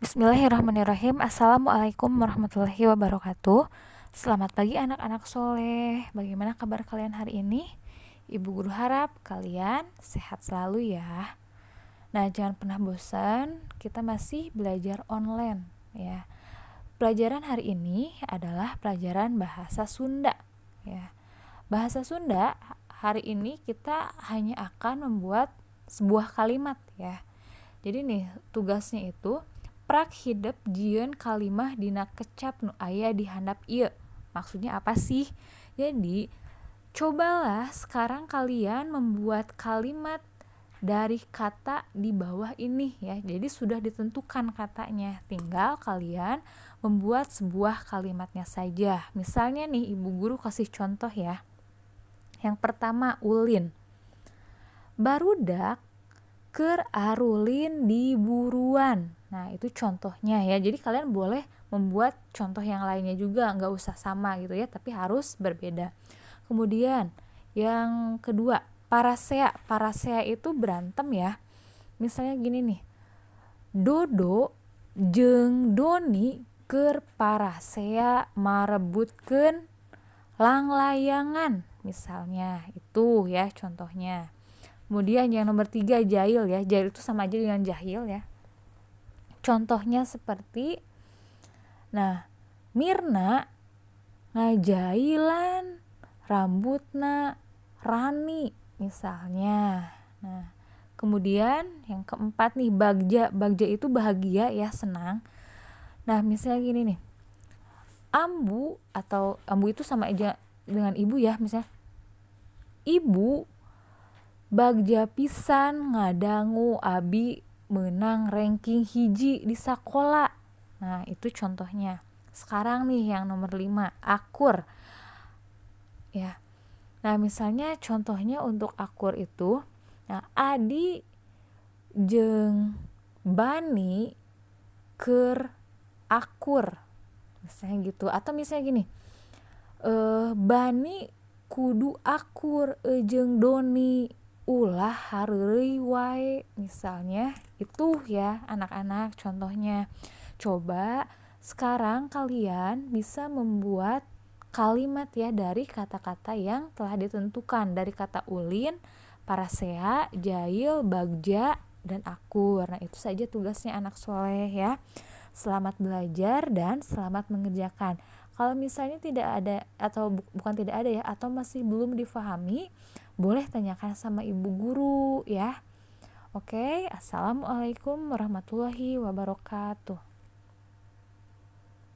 Bismillahirrahmanirrahim. Assalamualaikum warahmatullahi wabarakatuh. Selamat pagi anak-anak soleh. Bagaimana kabar kalian hari ini? Ibu guru harap kalian sehat selalu ya. Nah, jangan pernah bosan. Kita masih belajar online ya. Pelajaran hari ini adalah pelajaran bahasa Sunda ya. Bahasa Sunda hari ini kita hanya akan membuat sebuah kalimat ya. Jadi nih tugasnya itu prak hidep jieun kalimah dina kecap nu aya di handap ieu. Maksudnya apa sih? Jadi cobalah sekarang kalian membuat kalimat dari kata di bawah ini ya. Jadi sudah ditentukan katanya, tinggal kalian membuat sebuah kalimatnya saja. Misalnya nih ibu guru kasih contoh ya. Yang pertama ulin. Barudak keur arulin di buruan. Nah itu contohnya ya. Jadi kalian boleh membuat contoh yang lainnya juga, nggak usah sama gitu ya, tapi harus berbeda. Kemudian yang kedua parasea. Parasea itu berantem ya. Misalnya gini nih, Dodo jeung Doni keur parasea marebutkeun langlayangan. Misalnya itu ya contohnya. Kemudian yang nomor 3 jahil ya. Jahil itu sama aja dengan jahil ya. Contohnya seperti Mirna ngajailan rambutna Rani misalnya. Nah, kemudian yang keempat nih bagja. Bagja itu bahagia ya, senang. Nah, misalnya gini nih. Ambu atau ambu itu sama aja dengan ibu ya, misalnya ibu bagja pisan ngadangu abi menang ranking hiji di sekolah. Nah itu contohnya. Sekarang nih yang nomor 5 akur ya. Nah misalnya contohnya untuk akur itu, nah Adi jeung Bani keur akur misalnya gitu. Atau misalnya gini, Bani kudu akur jeung Doni ulah hareureuy wae misalnya. Itu ya anak-anak contohnya. Coba sekarang kalian bisa membuat kalimat ya dari kata-kata yang telah ditentukan, dari kata ulin, parasea, jahil, bagja, dan akur. Nah itu saja tugasnya anak soleh ya. Selamat belajar dan selamat mengerjakan. Kalau misalnya tidak ada atau bukan tidak ada ya, atau masih belum difahami, boleh tanyakan sama ibu guru ya. Oke, assalamualaikum warahmatullahi wabarakatuh.